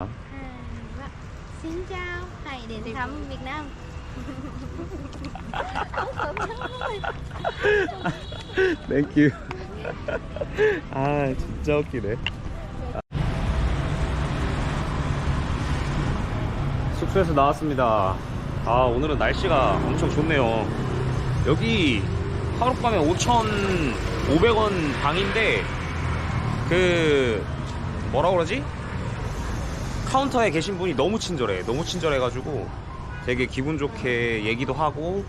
Vâng. Xin chào, hãy đến thăm Việt Nam. Thank you. 아 진짜 웃기네. 숙소에서 나왔습니다. 아 오늘은 날씨가 엄청 좋네요. 여기 하룻밤에 5,500원 방인데 그 뭐라 그러지? 카운터에 계신 분이 너무 친절해가지고 되게 기분 좋게 얘기도 하고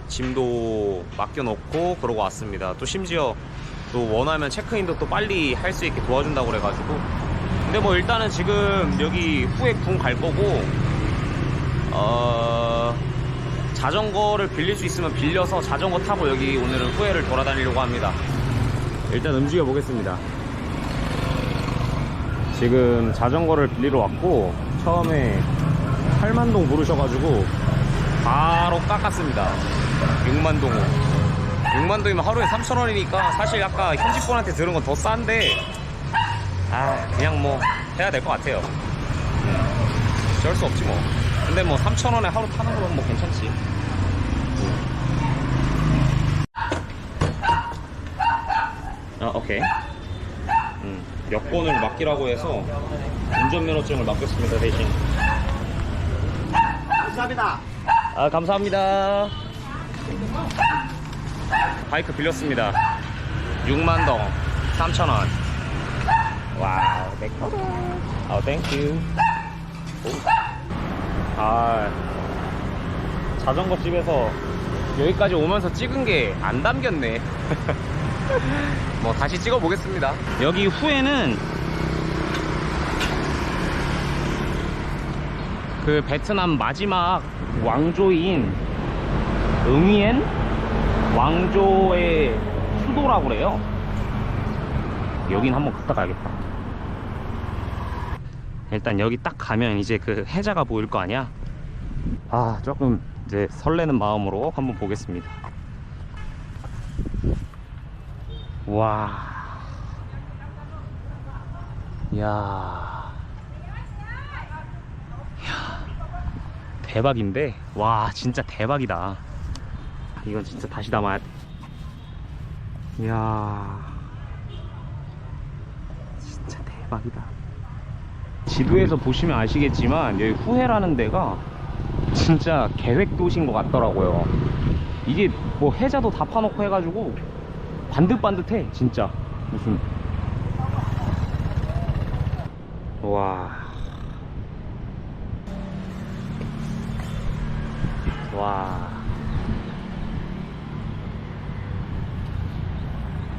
짐도 맡겨놓고 그러고 왔습니다. 또 심지어 또 원하면 체크인도 또 빨리 할 수 있게 도와준다고 그래가지고. 근데 뭐 일단은 지금 여기 후에 궁 갈 거고 자전거를 빌릴 수 있으면 빌려서 자전거 타고 여기 오늘은 후에를 돌아다니려고 합니다. 일단 움직여 보겠습니다. 지금 자전거를 빌리러 왔고 처음에 8만동 부르셔가지고 바로 깎았습니다. 6만동으로. 6만동이면 하루에 3,000원이니까 사실 아까 현지분한테 들은 건 더 싼데 그냥 뭐 해야 될 것 같아요. 어쩔 수 없지 뭐. 근데 뭐 3,000원에 하루 타는 거면 뭐 괜찮지. 오케이. 여권을 맡기라고 해서 운전면허증을 맡겼습니다. 대신. 감사합니다. 감사합니다. 바이크 빌렸습니다. 6만동 3,000원. 와우, 맥커. 땡큐. 자전거 집에서 여기까지 오면서 찍은 게 안 담겼네. 뭐 다시 찍어 보겠습니다. 여기 후에는 그 베트남 마지막 왕조인 응이엔 왕조의 수도라고 그래요. 여긴 한번 갔다 가야겠다. 일단 여기 딱 가면 이제 그 해자가 보일 거 아니야. 조금 이제 설레는 마음으로 한번 보겠습니다. 와, 야, 대박인데, 와, 진짜 대박이다. 이건 진짜 다시 담아야 돼. 이야, 진짜 대박이다. 지도에서 보시면 아시겠지만 여기 후해라는 데가 진짜 계획 도시인 것 같더라고요. 이게 뭐 해자도 다 파놓고 해가지고 반듯반듯해 진짜. 무슨 와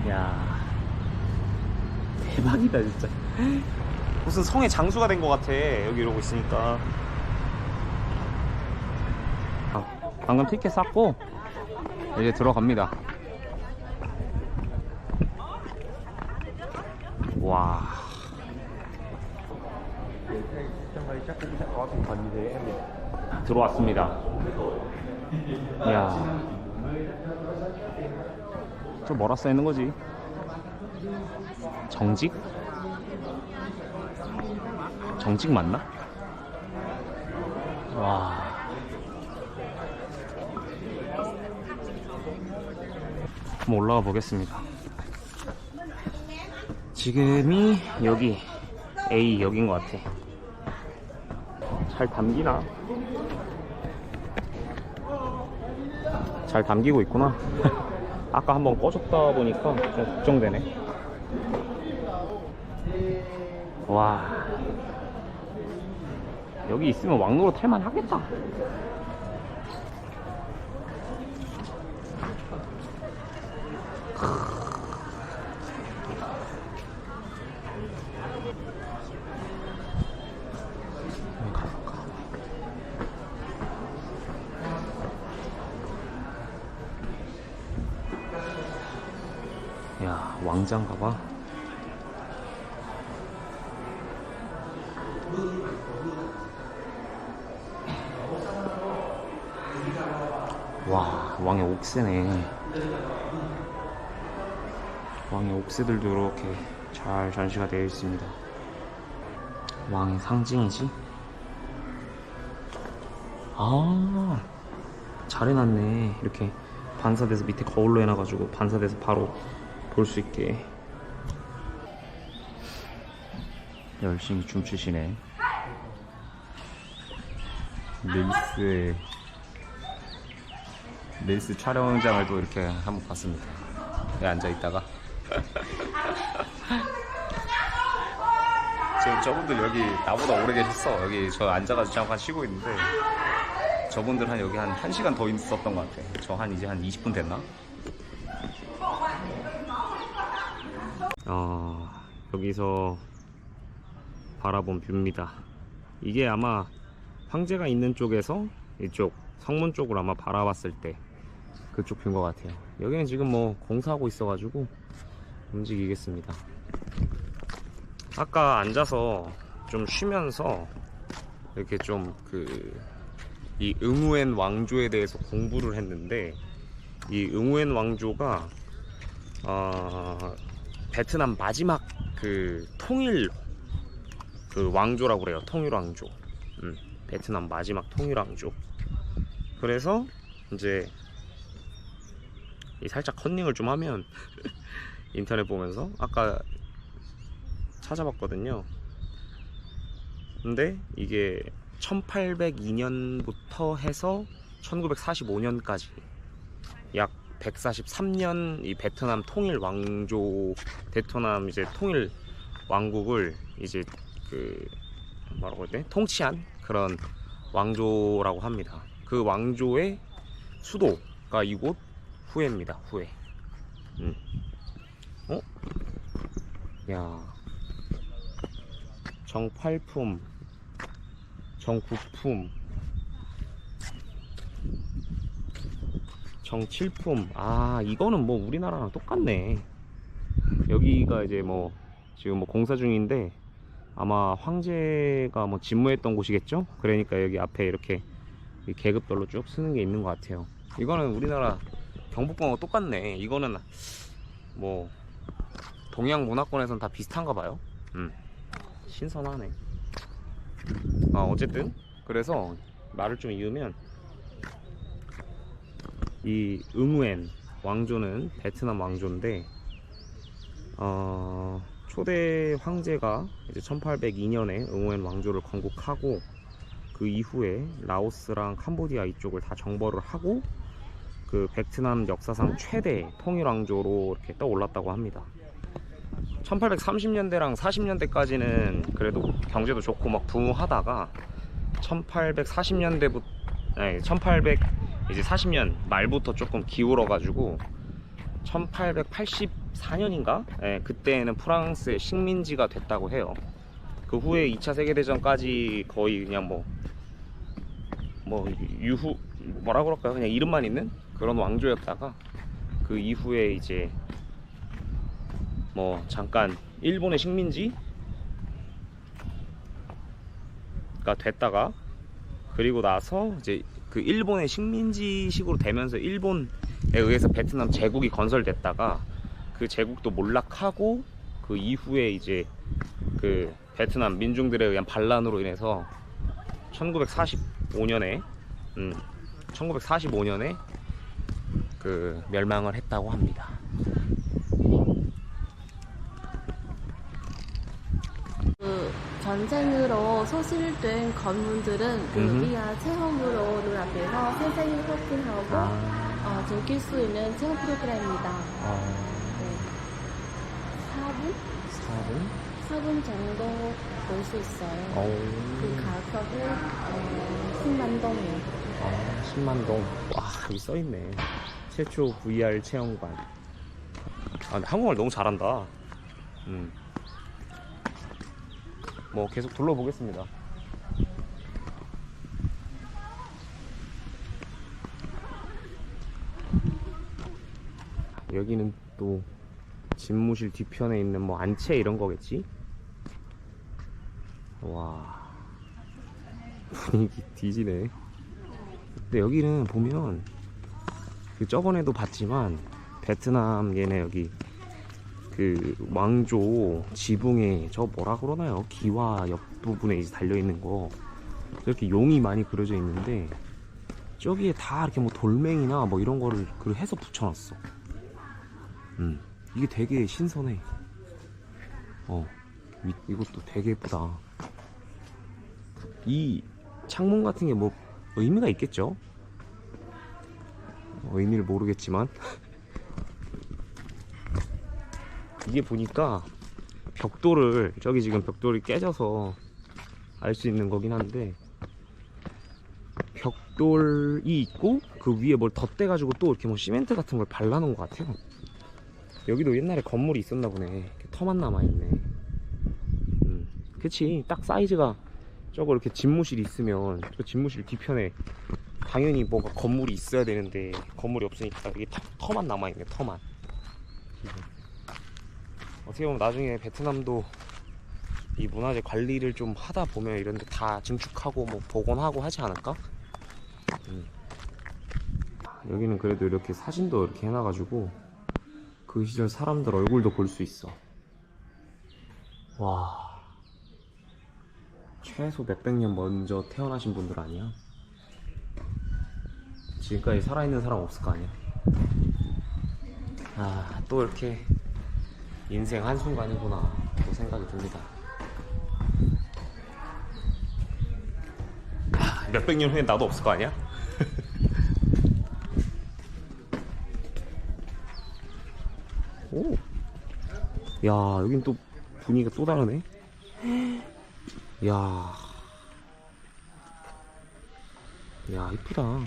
야, 대박이다 진짜. 무슨 성의 장수가 된 것 같아 여기 이러고 있으니까. 방금 티켓 샀고 이제 들어갑니다. 와, 들어왔습니다. 이야, 저 뭐라 써있는 거지? 정직? 정직 맞나? 와, 한번 올라가 보겠습니다. 지금이 여기 A 역인 것 같아. 잘 담기나? 잘 담기고 있구나. 아까 한번 꺼졌다 보니까 좀 걱정되네. 와, 여기 있으면 왕로로 탈만 하겠다. 야, 왕장 가봐. 와, 왕의 옥새네. 왕의 옥새들도 이렇게 잘 전시가 되어 있습니다. 왕의 상징이지? 아, 잘 해놨네. 이렇게 반사돼서 밑에 거울로 해놔가지고 반사돼서 바로 볼 수 있게. 열심히 춤추시네. 레이스 촬영장을 또 이렇게 한번 봤습니다. 여기 앉아있다가 지금 저분들 여기 나보다 오래 계셨어. 여기 저 앉아가지고 잠깐 쉬고 있는데 저분들 한 여기 한 1시간 더 있었던 것 같아. 저 이제 한 20분 됐나? 여기서 바라본 뷰입니다. 이게 아마 황제가 있는 쪽에서 이쪽 성문 쪽으로 아마 바라봤을 때 그쪽 뷰인 것 같아요. 여기는 지금 뭐 공사하고 있어가지고 움직이겠습니다. 아까 앉아서 좀 쉬면서 이렇게 좀 이 응우엔 왕조에 대해서 공부를 했는데, 이 응우엔 왕조가 베트남 마지막 통일 왕조라고 그래요. 통일 왕조. 베트남 마지막 통일 왕조. 그래서 이제 살짝 컨닝을 좀 하면 인터넷 보면서 아까 찾아봤거든요. 근데 이게 1802년부터 해서 1945년까지 약 143년 이 베트남 통일 왕조, 베트남 이제 통일 왕국을 이제 뭐라고 해야 돼? 통치한 그런 왕조라고 합니다. 그 왕조의 수도가 이곳 후에입니다. 후에. 야, 정팔품, 정구품, 정칠품. 이거는 뭐 우리나라랑 똑같네. 여기가 이제 뭐 지금 뭐 공사 중인데 아마 황제가 뭐 집무했던 곳이겠죠? 그러니까 여기 앞에 이렇게 계급별로 쭉 쓰는 게 있는 것 같아요. 이거는 우리나라 경복궁하고 똑같네. 이거는 뭐 동양 문화권에선 다 비슷한가 봐요. 신선하네. 어쨌든 그래서 말을 좀 이으면 이 응우엔 왕조는 베트남 왕조인데 초대 황제가 이제 1802년에 응우엔 왕조를 건국하고 그 이후에 라오스랑 캄보디아 이쪽을 다 정벌을 하고 그 베트남 역사상 최대 통일 왕조로 이렇게 떠올랐다고 합니다. 1830년대랑 40년대까지는 그래도 경제도 좋고 막 부흥하다가 1840년대부터 1840년 말부터 조금 기울어가지고 1884년인가? 그때는 프랑스의 식민지가 됐다고 해요. 그 후에 2차 세계대전까지 거의 그냥 뭐라 그럴까요? 그냥 이름만 있는 그런 왕조였다가 그 이후에 이제 뭐 잠깐 일본의 식민지가 됐다가, 그리고 나서 이제 그 일본의 식민지식으로 되면서 일본에 의해서 베트남 제국이 건설됐다가 그 제국도 몰락하고 그 이후에 이제 그 베트남 민중들에 의한 반란으로 인해서 1945년에 그 멸망을 했다고 합니다. 전쟁으로 소실된 건물들은 우리가 체험으로 눈앞에서 세상을 확인하고 즐길 수 있는 체험 프로그램입니다. 네. 4분 정도 볼 수 있어요. 그 가격은 10만 동이에요. 10만 동. 와, 여기 써있네. 최초 VR 체험관. 근데 한국말 너무 잘한다. 뭐 계속 둘러보겠습니다. 여기는 또 집무실 뒤편에 있는 뭐 안채 이런 거겠지? 와, 분위기 뒤지네. 근데 여기는 보면 저번에도 봤지만 베트남 얘네 여기 그 왕조 지붕에 저 뭐라 그러나요? 기와 앞부분에 이제 달려있는 거 이렇게 용이 많이 그려져 있는데 저기에 다 이렇게 뭐 돌멩이나 뭐 이런 거를 해서 붙여놨어. 이게 되게 신선해. 이것도 되게 예쁘다. 이 창문 같은 게 뭐 의미가 있겠죠? 의미를 모르겠지만 이게 보니까 벽돌을 저기 지금 벽돌이 깨져서 알 수 있는 거긴 한데 벽돌이 있고 그 위에 뭘 덧대가지고 또 이렇게 뭐 시멘트 같은 걸 발라놓은 것 같아요. 여기도 옛날에 건물이 있었나 보네. 터만 남아있네. 그치, 딱 사이즈가 저거 이렇게 집무실이 있으면 저 집무실 뒤편에 당연히 뭐가 건물이 있어야 되는데 건물이 없으니까 이게 터만 남아있네. 터만. 어떻게 보면 나중에 베트남도 이 문화재 관리를 좀 하다 보면 이런 데 다 증축하고 뭐 복원하고 하지 않을까? 여기는 그래도 이렇게 사진도 이렇게 해놔가지고 그 시절 사람들 얼굴도 볼 수 있어. 와, 최소 몇백 년 먼저 태어나신 분들 아니야? 지금까지 살아있는 사람 없을 거 아니야? 아, 또 이렇게 인생 한순간이구나 또 생각이 듭니다. 몇백 년 후에 나도 없을 거 아니야? 오, 야, 여긴 또 분위기가 또 다르네. 야, 이쁘다.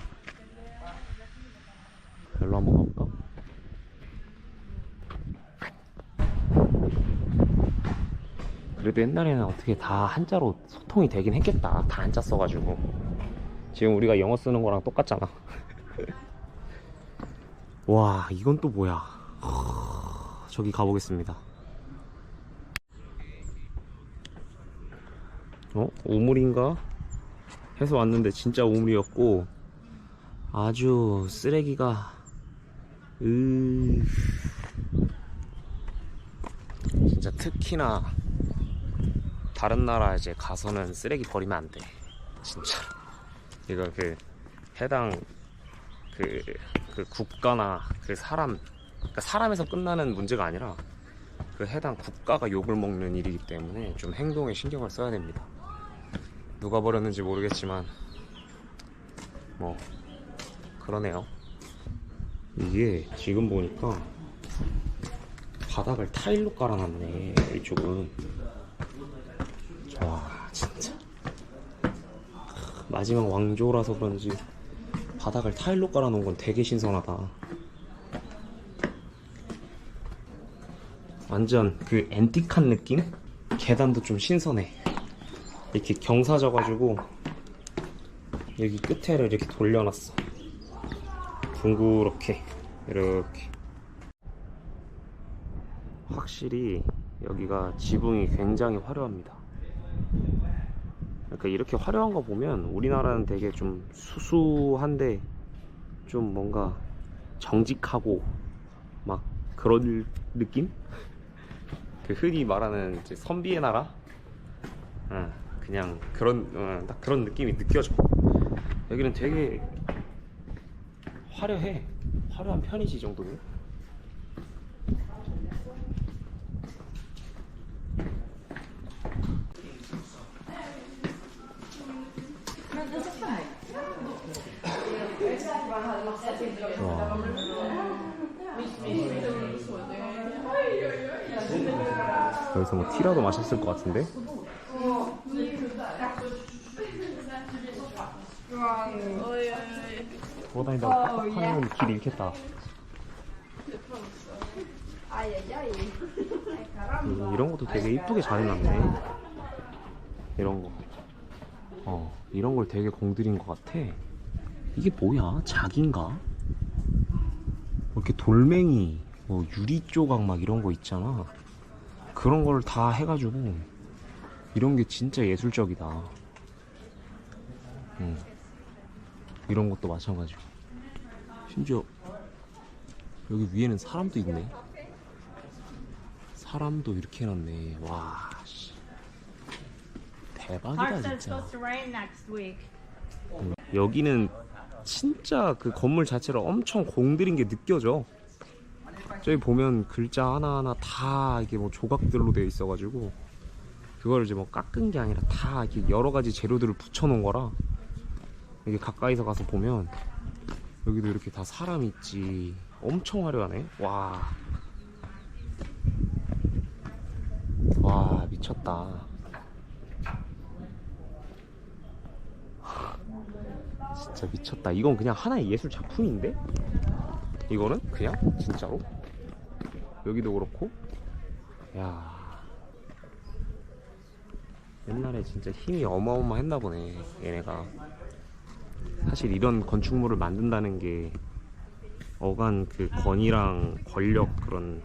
여기로 한번 가볼까? 그래도 옛날에는 어떻게 다 한자로 소통이 되긴 했겠다. 다 한자 써가지고. 지금 우리가 영어 쓰는 거랑 똑같잖아. 와, 이건 또 뭐야. 저기 가보겠습니다. 오물인가? 해서 왔는데 진짜 오물이었고 아주 쓰레기가 진짜 특히나 다른 나라 이제 가서는 쓰레기 버리면 안 돼. 진짜. 이거 해당 그 국가나 그 사람, 그러니까 사람에서 끝나는 문제가 아니라 그 해당 국가가 욕을 먹는 일이기 때문에 좀 행동에 신경을 써야 됩니다. 누가 버렸는지 모르겠지만 뭐 그러네요. 이게 지금 보니까 바닥을 타일로 깔아놨네. 이쪽은. 와, 진짜 마지막 왕조라서 그런지 바닥을 타일로 깔아놓은 건 되게 신선하다. 완전 그 앤틱한 느낌? 계단도 좀 신선해. 이렇게 경사져가지고 여기 끝에를 이렇게 돌려놨어. 둥그렇게 이렇게. 확실히 여기가 지붕이 굉장히 화려합니다. 그러니까 이렇게 화려한 거 보면 우리나라는 되게 좀 수수한데 좀 뭔가 정직하고 막 그런 느낌? 그 흔히 말하는 이제 선비의 나라? 그냥 그런 딱 그런 느낌이 느껴져. 여기는 되게 화려해. 화려한 편이지 이 정도면. 와. 여기서 뭐 티라도 마셨을 것 같은데? 돌아다니다가 빡빡하면 길 잃겠다. 이런 것도 되게 이쁘게 잘 해놨네. 이런 거. 이런 걸 되게 공들인 것 같아. 이게 뭐야? 작인가? 이렇게 돌멩이, 뭐 유리 조각 막 이런 거 있잖아. 그런 걸 다 해가지고 이런 게 진짜 예술적이다. 이런 것도 마찬가지고. 심지어 여기 위에는 사람도 있네. 사람도 이렇게 해놨네. 와, 씨. 대박이다 Says 진짜. supposed to rain next week. 여기는 진짜 그 건물 자체를 엄청 공들인 게 느껴져. 저기 보면 글자 하나하나 다 이게 뭐 조각들로 되어 있어가지고 그걸 이제 뭐 깎은 게 아니라 다 이렇게 여러 가지 재료들을 붙여놓은 거라 이게 가까이서 가서 보면 여기도 이렇게 다 사람 있지. 엄청 화려하네. 와. 와, 미쳤다. 진짜 미쳤다. 이건 그냥 하나의 예술 작품인데? 이거는 그냥 진짜로? 여기도 그렇고. 야. 옛날에 진짜 힘이 어마어마했나 보네, 얘네가. 사실 이런 건축물을 만든다는 게 어간 그 권위랑 권력 그런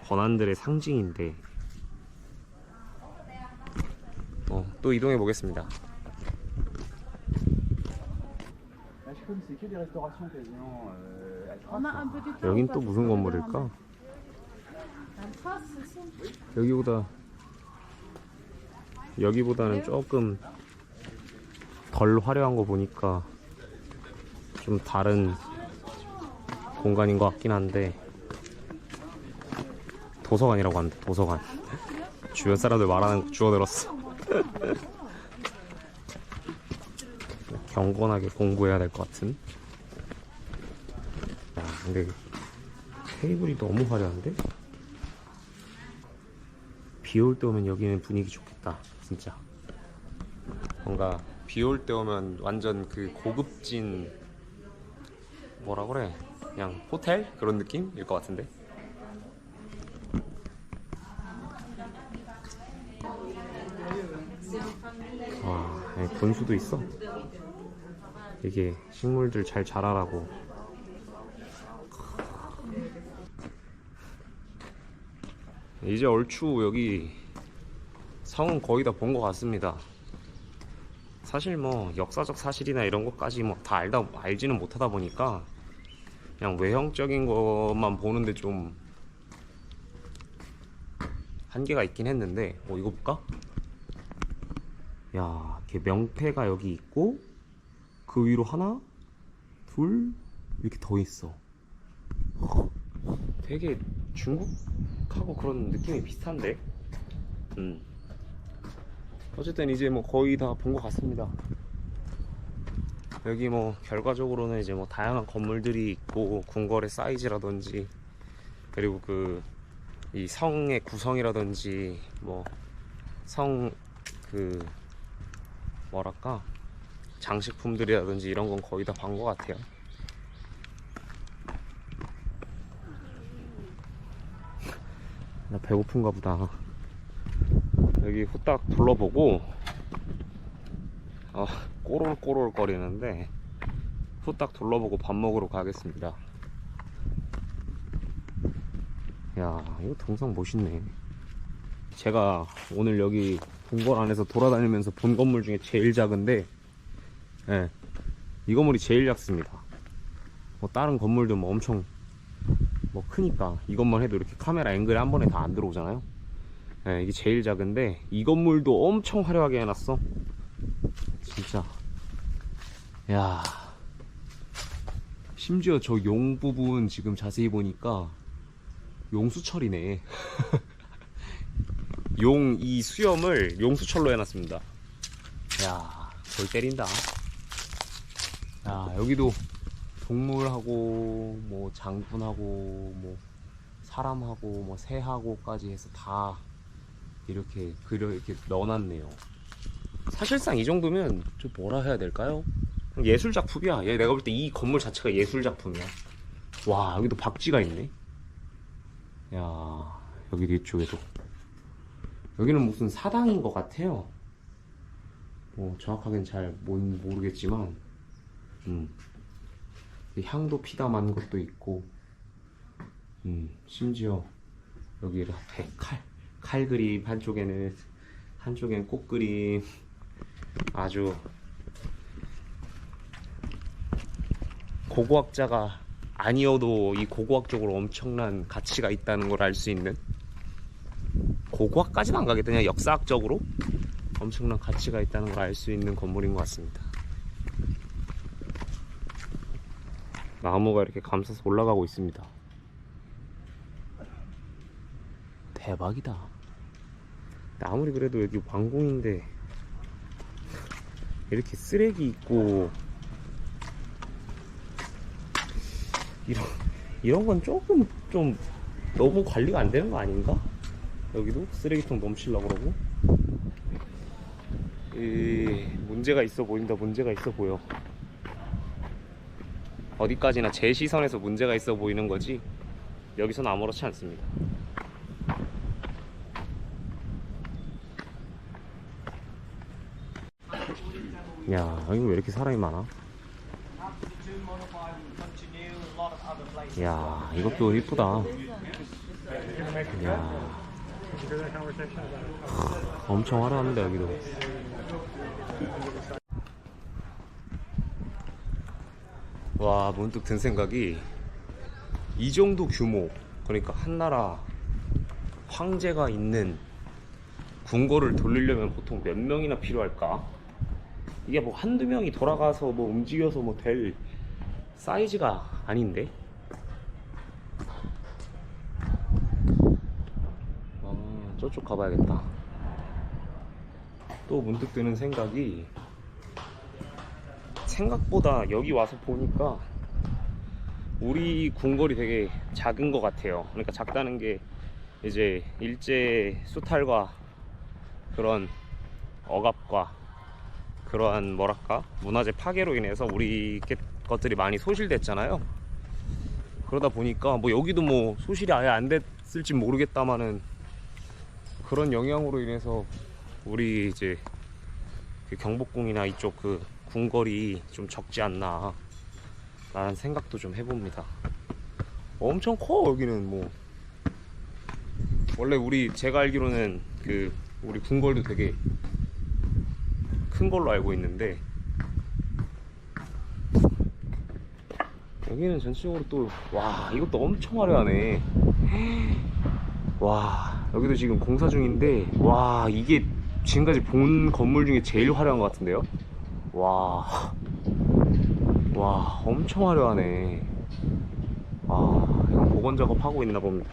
권한들의 상징인데 또 이동해 보겠습니다. 여긴 또 무슨 건물일까? 여기보다는 조금 덜 화려한 거 보니까 좀 다른 공간인 것 같긴 한데 도서관이라고 하는데 도서관 주변 사람들 말하는 거 주워들었어. 경건하게 공부해야 될 것 같은. 야 근데 테이블이 너무 화려한데? 비 올 때 오면 여기는 분위기 좋겠다 진짜. 뭔가 비 올 때 오면 완전 그 고급진 뭐라 그래 그냥 호텔 그런 느낌일 것 같은데. 와 분수도 있어. 이게 식물들 잘 자라라고. 이제 얼추 여기 성은 거의 다 본 것 같습니다. 사실 뭐 역사적 사실이나 이런 것까지 뭐 다 알지는 못하다 보니까 그냥 외형적인 것만 보는데 좀 한계가 있긴 했는데 이거 볼까? 야, 이렇게 명패가 여기 있고 그 위로 하나, 둘 이렇게 더 있어. 되게 중국하고 그런 느낌이 비슷한데. 어쨌든 이제 뭐 거의 다 본 것 같습니다. 여기 뭐 결과적으로는 이제 뭐 다양한 건물들이 있고 궁궐의 사이즈라든지 그리고 이 성의 구성이라든지 뭐 성 뭐랄까 장식품들이라든지 이런 건 거의 다 본 것 같아요. 나 배고픈가 보다. 여기 후딱 둘러보고 꼬롤꼬롤 거리는데 후딱 둘러보고 밥 먹으러 가겠습니다. 야 이거 동상 멋있네. 제가 오늘 여기 궁궐 안에서 돌아다니면서 본 건물 중에 제일 작은데 이 건물이 제일 작습니다. 뭐 다른 건물도 뭐 엄청 뭐 크니까 이것만 해도 이렇게 카메라 앵글에 한 번에 다 안 들어오잖아요. 이게 제일 작은데 이 건물도 엄청 화려하게 해놨어 진짜. 야 심지어 저 용 부분 지금 자세히 보니까 용수철이네. 용 이 수염을 용수철로 해놨습니다. 야 골 때린다. 야 여기도 동물하고 뭐 장군하고 뭐 사람하고 뭐 새하고까지 해서 다 이렇게 넣어놨네요. 사실상 이 정도면 좀 뭐라 해야 될까요? 예술작품이야. 내가 볼 때 이 건물 자체가 예술작품이야. 와 여기도 박쥐가 있네. 야 여기 뒤쪽에도. 여기는 무슨 사당인 것 같아요. 뭐 정확하게는 잘 모르겠지만 향도 피담한 것도 있고 심지어 여기 앞에 칼 그림 한쪽에는 꽃 그림. 아주 고고학자가 아니어도 이 고고학적으로 엄청난 가치가 있다는 걸 알 수 있는. 고고학까지는 안 가겠다. 그냥 역사학적으로 엄청난 가치가 있다는 걸 알 수 있는 건물인 것 같습니다. 나무가 이렇게 감싸서 올라가고 있습니다. 대박이다. 아무리 그래도 여기 왕궁인데 이렇게 쓰레기 있고 이런 건 조금 좀 너무 관리가 안 되는 거 아닌가? 여기도 쓰레기통 넘치려고 그러고. 문제가 있어 보인다. 문제가 있어 보여. 어디까지나 제 시선에서 문제가 있어 보이는 거지 여기서는 아무렇지 않습니다. 야, 여기 왜 이렇게 사람이 많아? 야, 이것도 이쁘다. 야, 엄청 화려합니다 여기도. 와, 문득 든 생각이, 이 정도 규모, 그러니까 한나라 황제가 있는 궁궐을 돌리려면 보통 몇 명이나 필요할까? 이게 뭐 한두 명이 돌아가서 뭐 움직여서 뭐 될 사이즈가 아닌데? 저쪽 가봐야겠다. 또 문득 드는 생각이, 생각보다 여기 와서 보니까 우리 궁궐이 되게 작은 것 같아요. 그러니까 작다는 게 이제 일제 수탈과 그런 억압과 그러한 뭐랄까 문화재 파괴로 인해서 우리 것들이 많이 소실됐잖아요. 그러다 보니까 뭐 여기도 뭐 소실이 아예 안 됐을지 모르겠다마는 그런 영향으로 인해서 우리 이제 그 경복궁이나 이쪽 그 궁궐이 좀 적지 않나 라는 생각도 좀 해봅니다. 엄청 커. 여기는 뭐 원래 제가 알기로는 그 우리 궁궐도 되게 큰 걸로 알고 있는데, 여기는 전체적으로 또, 와, 이것도 엄청 화려하네. 와, 여기도 지금 공사 중인데, 와, 이게 지금까지 본 건물 중에 제일 화려한 것 같은데요? 와, 엄청 화려하네. 와, 이건 복원 작업하고 있나 봅니다.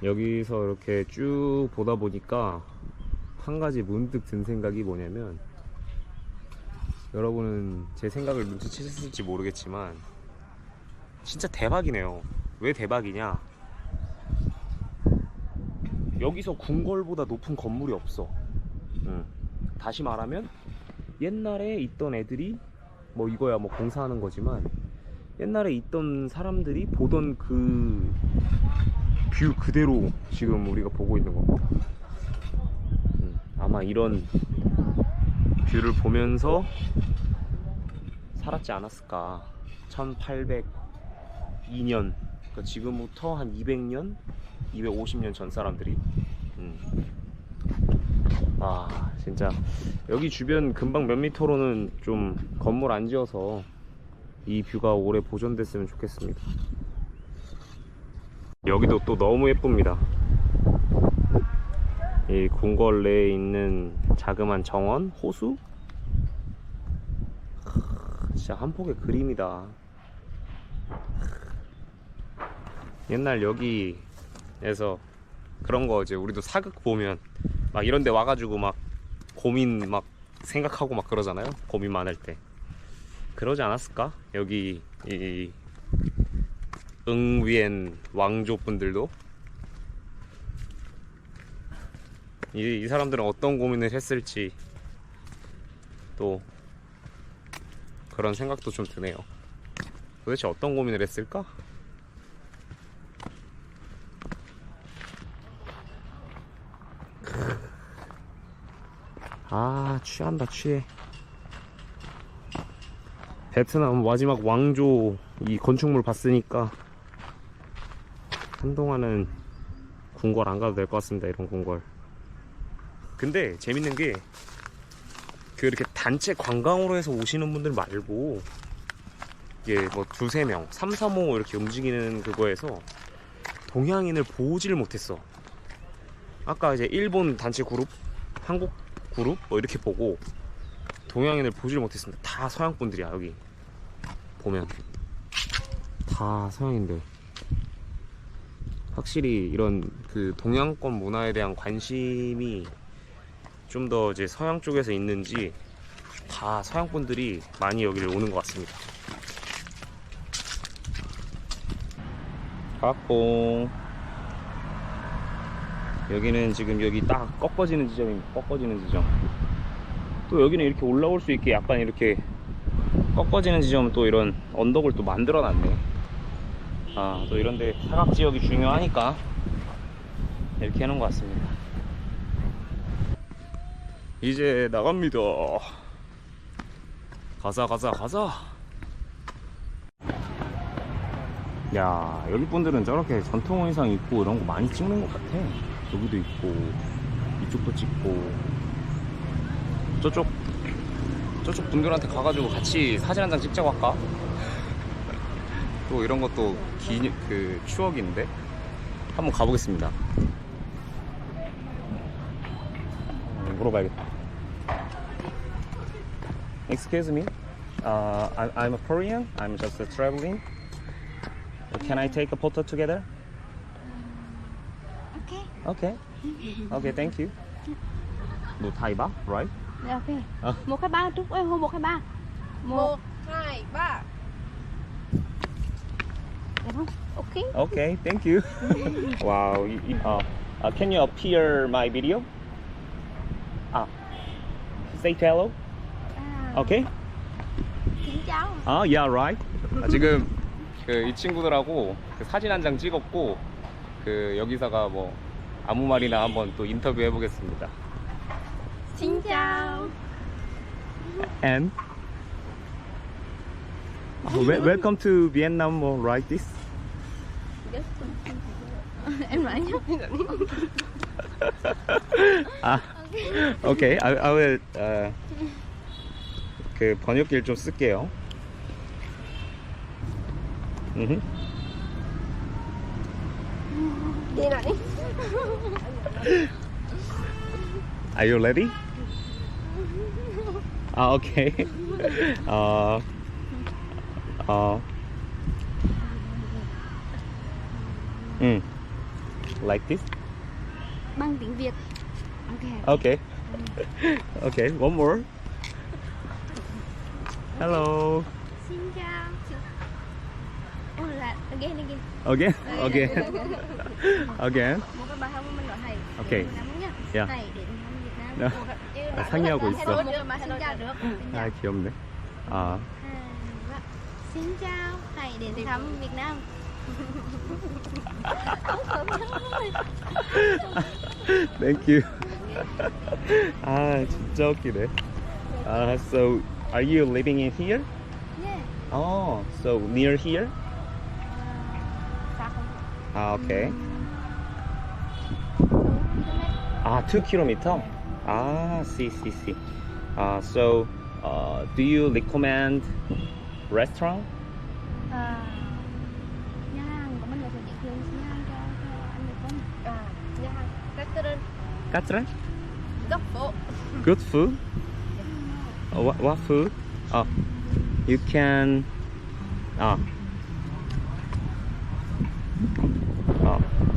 여기서 이렇게 쭉 보다 보니까 한 가지 문득 든 생각이 뭐냐면, 여러분은 제 생각을 눈치채셨을지 모르겠지만 진짜 대박이네요. 왜 대박이냐? 여기서 궁궐보다 높은 건물이 없어. 다시 말하면 옛날에 있던 애들이 뭐 이거야 뭐 공사하는 거지만, 옛날에 있던 사람들이 보던 그 뷰 그대로 지금 우리가 보고 있는 겁니다. 아마 이런 뷰를 보면서 살았지 않았을까. 1802년, 그러니까 지금부터 한 200년, 250년 전 사람들이. 아, 진짜 여기 주변 근방 몇 미터로는 좀 건물 안 지어서 이 뷰가 오래 보존됐으면 좋겠습니다. 여기도 또 너무 예쁩니다. 이 궁궐 내에 있는 자그만 정원, 호수, 진짜 한 폭의 그림이다. 옛날 여기에서 그런 거 이제 우리도 사극 보면 막 이런 데 와가지고 막 고민 막 생각하고 막 그러잖아요. 고민 많을 때. 그러지 않았을까? 여기 이 응위엔 왕조분들도 이 사람들은 어떤 고민을 했을지 또 그런 생각도 좀 드네요. 도대체 어떤 고민을 했을까? 아, 취한다 취해. 베트남 마지막 왕조 이 건축물 봤으니까 한동안은 궁궐 안 가도 될 것 같습니다. 이런 궁궐. 근데 재밌는 게 그 이렇게 단체 관광으로 해서 오시는 분들 말고 이게 뭐 두세 명, 3, 4모 이렇게 움직이는 그거에서 동양인을 보지를 못했어. 아까 이제 일본 단체 그룹, 한국 그룹 뭐 이렇게 보고 동양인을 보질 못했습니다. 다 서양 분들이야. 여기 보면 다 서양인들. 확실히 이런 그 동양권 문화에 대한 관심이 좀 더 이제 서양 쪽에서 있는지 다 서양 분들이 많이 여기를 오는 것 같습니다. 가공. 여기는 지금 여기 딱 꺾어지는 지점입니다. 꺾어지는 지점. 또 여기는 이렇게 올라올 수 있게 약간 이렇게 꺾어지는 지점, 또 이런 언덕을 또 만들어 놨네. 아, 또 이런데 사각 지역이 중요하니까 이렇게 해놓은 것 같습니다. 이제 나갑니다. 가자 가자 가자. 야, 여기 분들은 저렇게 전통 의상 입고 이런 거 많이 찍는 것 같아. 여기도 있고 이쪽도 찍고. 저쪽 분들한테 가가지고 같이 사진 한 장 찍자고 할까? 또 이런 것도 그 추억인데 한번 가보겠습니다. 물어봐야겠다. Excuse me, I'm a Korean. I'm just traveling. Can I take a photo together? Okay. Okay. Okay, thank you. 너 타이바, right? Dạ, ok. À. 1, 2, 3 Trúc ơi, 1, 2, 3. 1, 2, 3. Được không? Ok. Okay, thank you. Wow. Can you appear my video? Say hello. Okay. Xin chào. Yeah, right. 지금 그 이 친구들하고 그 사진 한 장 찍었고, 그 여기서가 뭐 아무 말이나 한번 또 인터뷰 해보겠습니다. Xin chào. And welcome to Vietnam, right? This. Em nói nhé. Okay. I will. 그 번역기를 좀 쓸게요. Đi nào đi. Are you ready? Okay. Like this? Bằng tiếng Việt. Ok. Okay. Okay, one more. Hello. Xin chào. Ủa là again. Again? Again. Again. Một cái bài hát mình gọi thầy. Ok. Nhá. Yeah. Thầy đến thăm Việt Nam. 야, 상의하고 있어. Hello, một bài xin chào được. 아, 귀엽네. 아, Xin chào, thầy đến thăm Việt Nam. thank you. 아, 진짜 웃기네. So are you living in here? Yeah. Oh, so near here? Xa không? Okay. 2 km? See. So, do you recommend restaurant? Nhà hàng của mình là sẽ địa phương nhà hàng cho anh được không? Nhà hàng restaurant Restaurant? góc phố. Good food? What food? You can.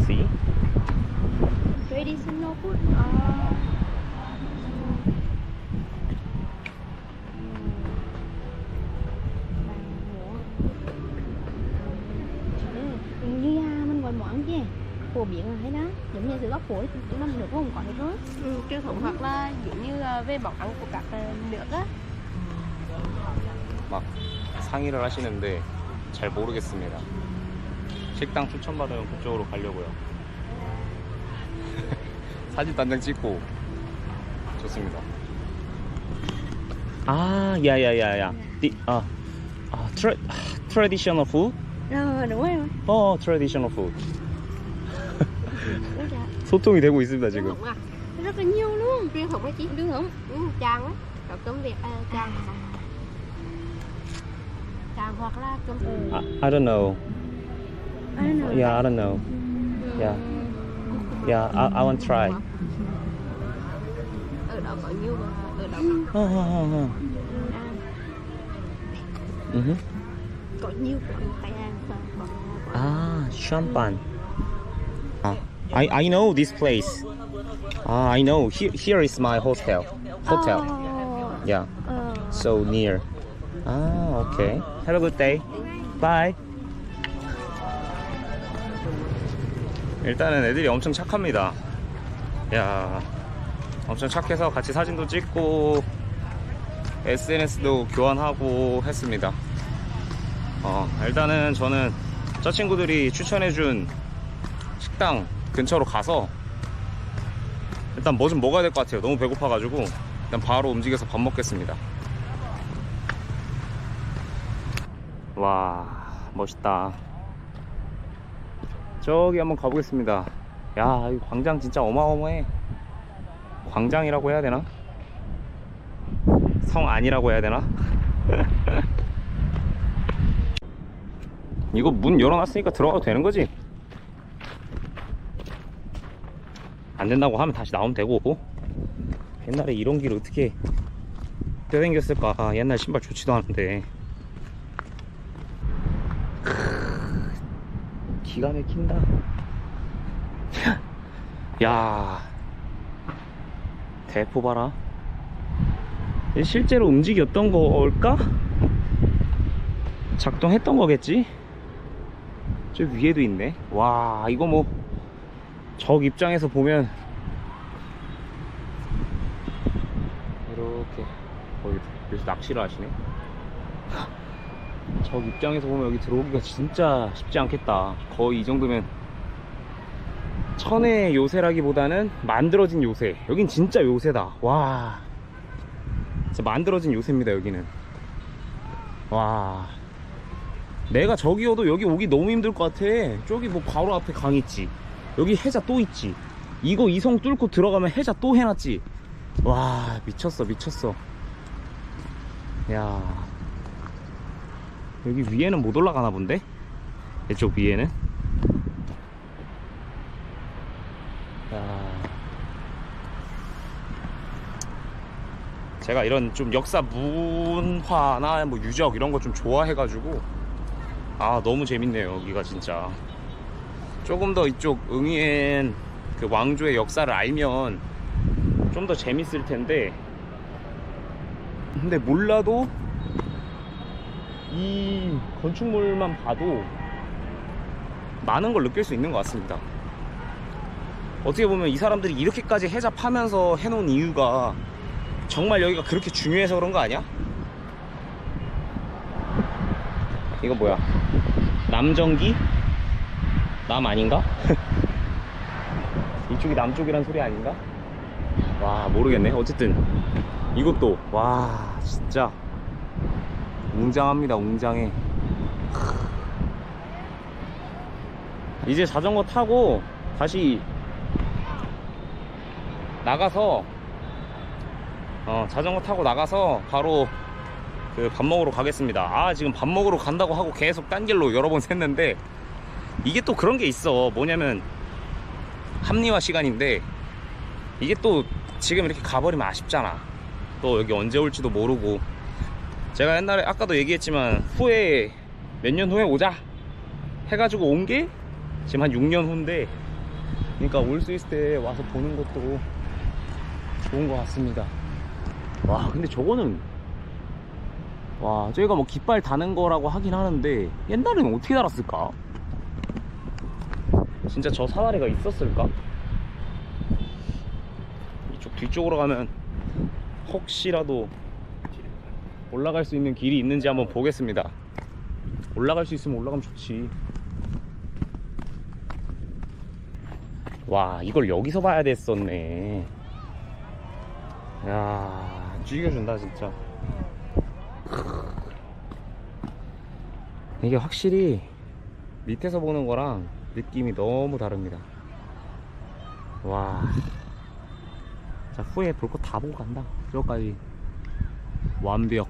See? Traditional food. Như mình gọi món gì? Phổ biến là thế đó, giống như từ góc phố thì chúng mình được không gọi được đó. truyền thống hoặc là giống như về món ăn của các nước á. 막 상의를 하시는데 잘 모르겠습니다. 식당 추천받으면 그쪽으로 가려고요. 사진도 한 장 찍고 좋습니다. 야야야야. Traditional food? Đúng rồi. Traditional food. Đúng rồi. 소통이 되고 있습니다 지금. Rất là nhiều luôn. Truyền thống hay chị? Đúng không? Tràng á, có cơm Việt, tràng. Tràng hoặc là cơm. I don't know. I don't know. Yeah, I don't know. Yeah. Yeah, I want try. Ở đó có nhiều ở đó Có nhiều quán Tây An và Ah, champagne. I know this place. I know. Here is my hotel. Hotel. Yeah. So near. Okay. Have a good day. Bye. 일단은 애들이 엄청 착합니다. 야, 엄청 착해서 같이 사진도 찍고 SNS도 교환하고 했습니다. 일단은 저는 저 친구들이 추천해준 식당 근처로 가서 일단 뭐 좀 먹어야 될 것 같아요. 너무 배고파가지고 일단 바로 움직여서 밥 먹겠습니다. 와, 멋있다. 저기 한번 가보겠습니다. 야, 이 광장 진짜 어마어마해. 광장이라고 해야 되나? 성 안이라고 해야 되나? 이거 문 열어놨으니까 들어가도 되는 거지? 안 된다고 하면 다시 나오면 되고. 옛날에 이런 길 어떻게 떼댕겼을까? 옛날 신발 좋지도 않은데. 기가 막힌다. 야, 대포 봐라. 실제로 움직였던 걸까? 작동했던 거겠지? 저 위에도 있네. 와, 이거 뭐 적 입장에서 보면 이렇게 여기서 낚시를 하시네. 적 입장에서 보면 여기 들어오기가 진짜 쉽지 않겠다. 거의 이 정도면 천의 요새라기보다는 만들어진 요새. 여긴 진짜 요새다. 와, 진짜 만들어진 요새입니다. 여기는. 와, 내가 저기여도 여기 오기 너무 힘들 것 같아. 저기 뭐 바로 앞에 강 있지, 여기 해자 또 있지, 이거 이성 뚫고 들어가면 해자 또 해놨지. 와, 미쳤어 미쳤어. 야, 여기 위에는 못 올라가나 본데? 이쪽 위에는? 야, 제가 이런 좀 역사 문화나 뭐 유적 이런 거 좀 좋아해가지고 너무 재밌네요. 여기가 진짜 조금 더 이쪽 응이엔 그 왕조의 역사를 알면 좀 더 재밌을 텐데, 근데 몰라도 이 건축물만 봐도 많은 걸 느낄 수 있는 것 같습니다. 어떻게 보면 이 사람들이 이렇게까지 해자 파면서 해놓은 이유가 정말 여기가 그렇게 중요해서 그런 거 아니야? 이거 뭐야? 남정기? 남 아닌가? 이쪽이 남쪽이란 소리 아닌가? 와, 모르겠네. 어쨌든 이것도 와, 진짜 웅장합니다. 웅장해. 이제 자전거 타고 다시 나가서 자전거 타고 나가서 바로 그 밥 먹으러 가겠습니다. 지금 밥 먹으러 간다고 하고 계속 딴 길로 여러 번 샜는데, 이게 또 그런 게 있어. 뭐냐면 합리화 시간인데, 이게 또 지금 이렇게 가버리면 아쉽잖아. 또 여기 언제 올지도 모르고. 제가 옛날에 아까도 얘기했지만 후에 몇 년 후에 오자 해가지고 온 게 지금 한 6년 후인데, 그러니까 올 수 있을 때 와서 보는 것도 좋은 것 같습니다. 와, 근데 저거는, 와, 저희가 뭐 깃발 다는 거라고 하긴 하는데 옛날에는 어떻게 달았을까? 진짜 저 사다리가 있었을까? 이쪽 뒤쪽으로 가면 혹시라도 올라갈 수 있는 길이 있는지 한번 보겠습니다. 올라갈 수 있으면 올라가면 좋지. 와, 이걸 여기서 봐야 됐었네. 야, 죽여준다 진짜. 이게 확실히 밑에서 보는 거랑 느낌이 너무 다릅니다. 와, 자, 후에 볼 거 다 보고 간다. 저까지 완벽.